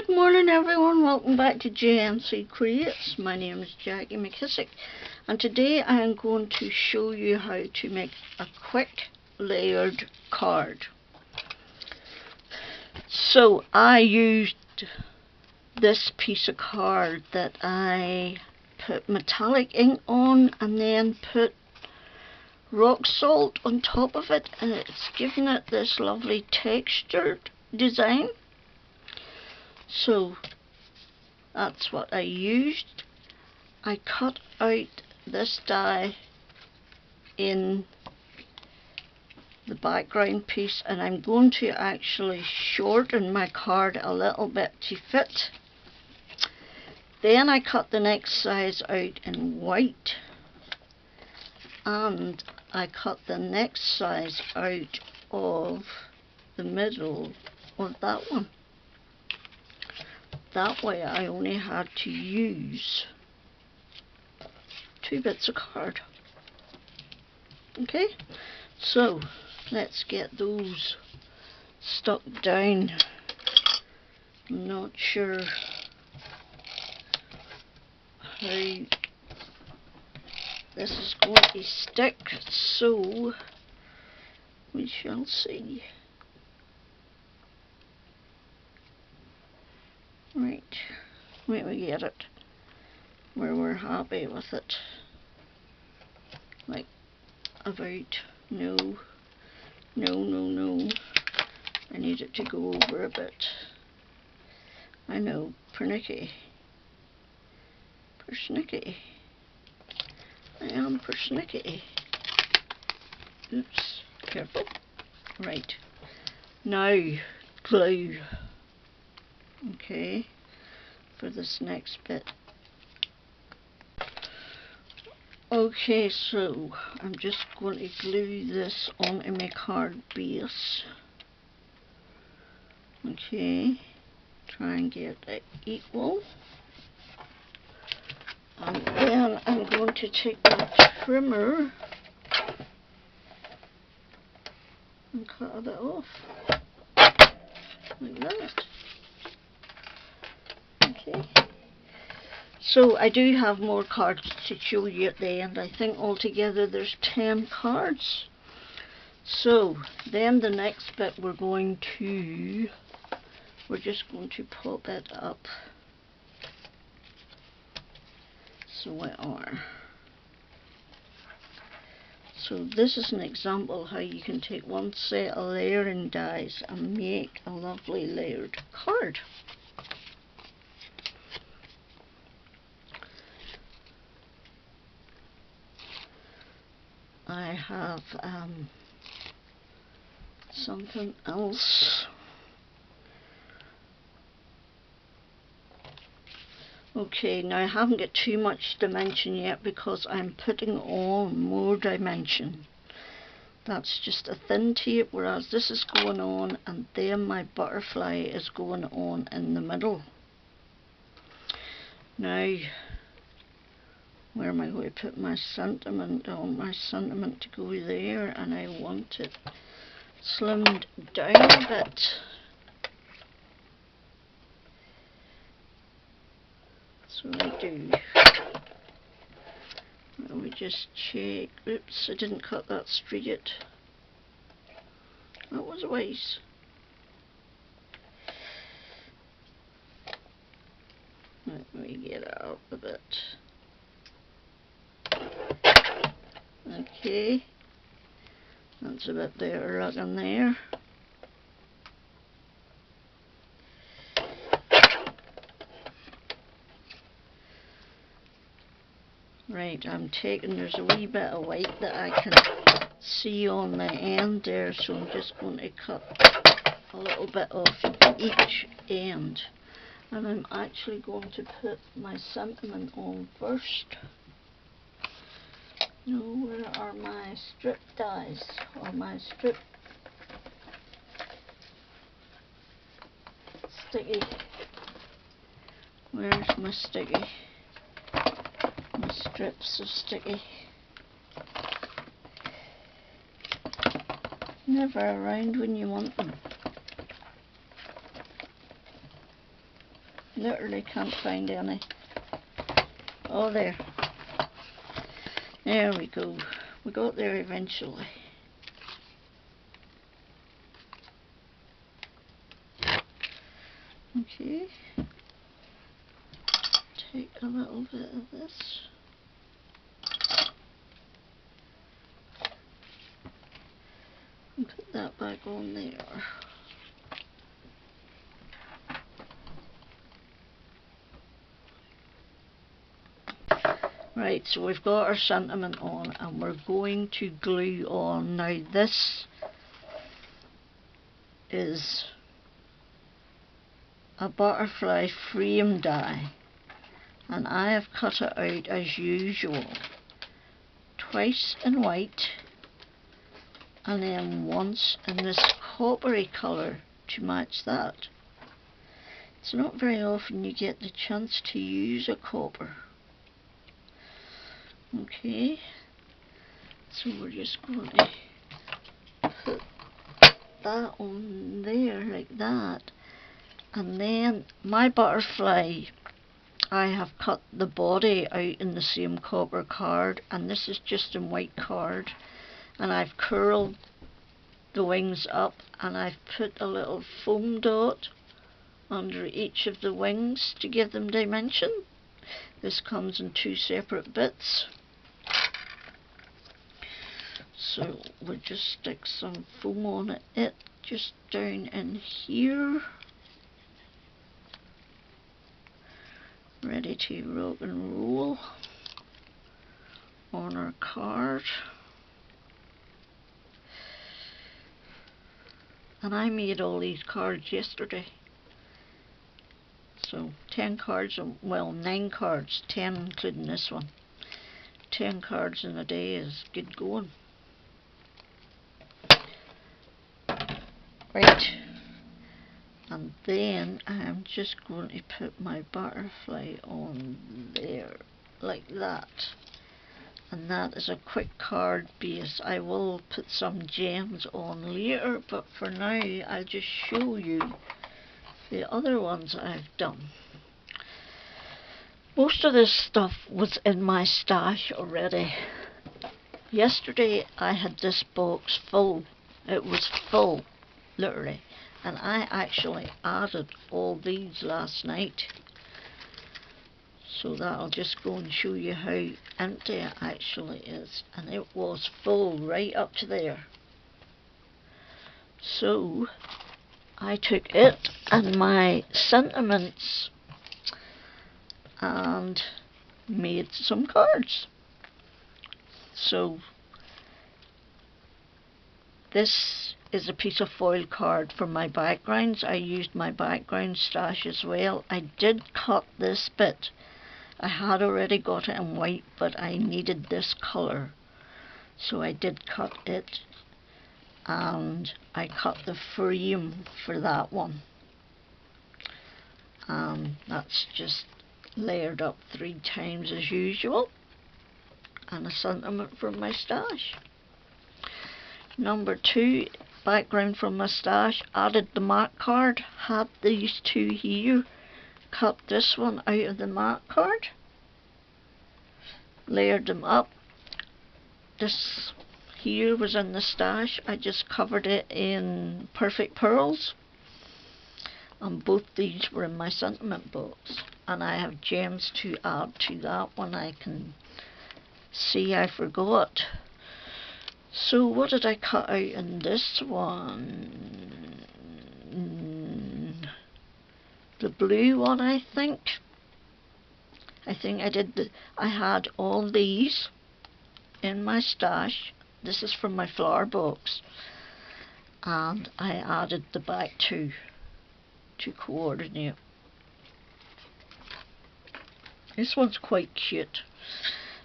Good morning everyone, welcome back to JMC Creates. My name is Jackie McKissick and today I am going to show you how to make a quick layered card. So I used this piece of card that I put metallic ink on and then put rock salt on top of it, and it's given it this lovely textured design. So that's what I used. I cut out this die in the background piece and I'm going to actually shorten my card a little bit to fit. Then I cut the next size out in white and I cut the next size out of the middle of that one. That way I only had to use 2 bits of card. Okay, so let's get those stuck down. I'm not sure how this is going to stick, so we shall see. Right, wait we get it where we're happy with it. Like about, no, I need it to go over a bit. I know, persnickety. I am persnickety. Oops, careful. Right, now glue. Okay, for this next bit. Okay, so I'm just going to glue this onto my card base. Okay, try and get it equal. And then I'm going to take my trimmer and cut it off. Like that. Okay. So I do have more cards to show you at the end. I think altogether there's 10 cards. So then the next bit we're just going to pop it up. So we are. So this is an example how you can take one set of layering dies and make a lovely layered card. I have something else. Okay, now I haven't got too much dimension yet because I'm putting on more dimension. That's just a thin tape, whereas this is going on and then my butterfly is going on in the middle. Now, where am I going to put my sentiment? I want my sentiment to go there and I want it slimmed down a bit. So I do. And we just check. Oops, I didn't cut that straight. That was wise. Let me get it up a bit. Okay, that's a bit better looking there. Right, I'm taking, there's a wee bit of white that I can see on the end there, so I'm just going to cut a little bit off each end. And I'm actually going to put my sentiment on first. No, where are my strip dies, or my strip sticky? Where's my sticky? My strips of sticky. Never around when you want them. Literally can't find any. Oh, there. There we go. We got there eventually. Okay. Take a little bit of this. And put that back on there. Right, so we've got our sentiment on and we're going to glue on. Now this is a butterfly frame die and I have cut it out as usual, twice in white and then once in this coppery colour to match that. It's not very often you get the chance to use a copper. Okay, so we're just going to put that on there like that, and then my butterfly, I have cut the body out in the same copper card, and this is just in white card, and I've curled the wings up and I've put a little foam dot under each of the wings to give them dimension. This comes in two separate bits. So we'll just stick some foam on it just down in here. Ready to rock and roll on our card. And I made all these cards yesterday. So 10 cards, well 9 cards, 10 including this one. 10 cards in a day is good going. Right, and then I'm just going to put my butterfly on there, like that. And that is a quick card base. I will put some gems on later, but for now I'll just show you the other ones I've done. Most of this stuff was in my stash already. Yesterday I had this box full. It was full. Literally, and I actually added all these last night, so that'll just go and show you how empty it actually is, and it was full right up to there. So I took it and my sentiments and made some cards. So this is a piece of foil card for my backgrounds. I used my background stash as well. I did cut this bit. I had already got it in white, but I needed this colour, so I did cut it, and I cut the frame for that one, and that's just layered up 3 times as usual, and a sentiment from my stash. Number 2, background from my stash, added the mark card, had these 2 here, cut this one out of the mark card, layered them up. This here was in the stash, I just covered it in Perfect Pearls, and both these were in my sentiment box, and I have gems to add to that one. I can see I forgot. So what did I cut out in this one? The blue one, I think. I did I had all these in my stash. This is from my flower box, and I added the back two to coordinate. This one's quite cute.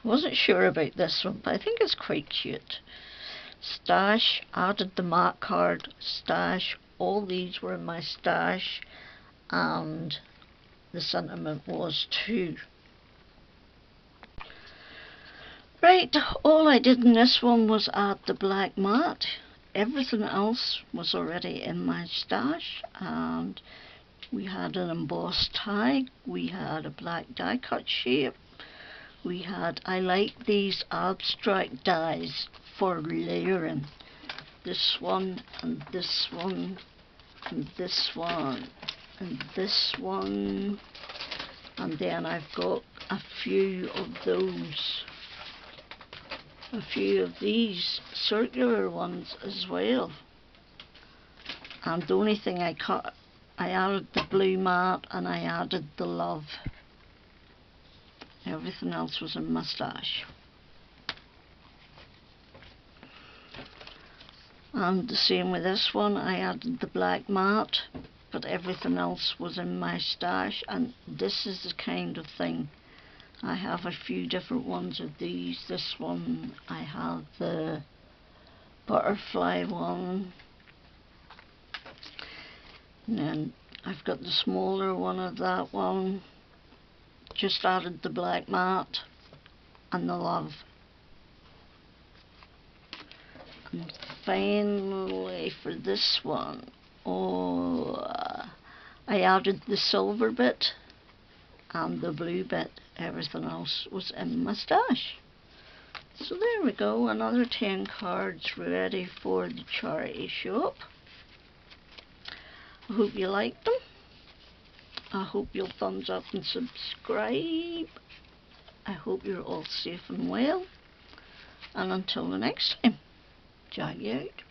I wasn't sure about this one, but I think it's quite cute. Stash, added the mark card, stash, all these were in my stash, and the sentiment was too. Right, all I did in this one was add the black mat. Everything else was already in my stash, and we had an embossed tag, we had a black die cut shape, we had, I like these abstract dies for layering. This one, and this one, and this one, and this one, and then I've got a few of those, a few of these circular ones as well. And the only thing I cut, I added the blue mat and I added the love. Everything else was a moustache. And the same with this one, I added the black mat, but everything else was in my stash. And this is the kind of thing, I have a few different ones of these. This one, I have the butterfly one, and then I've got the smaller one of that one. Just added the black mat and the love. And finally for this one, I added the silver bit and the blue bit. Everything else was in my stash. So there we go, another 10 cards ready for the charity shop. I hope you liked them. I hope you'll thumbs up and subscribe. I hope you're all safe and well. And until the next time, jag you out.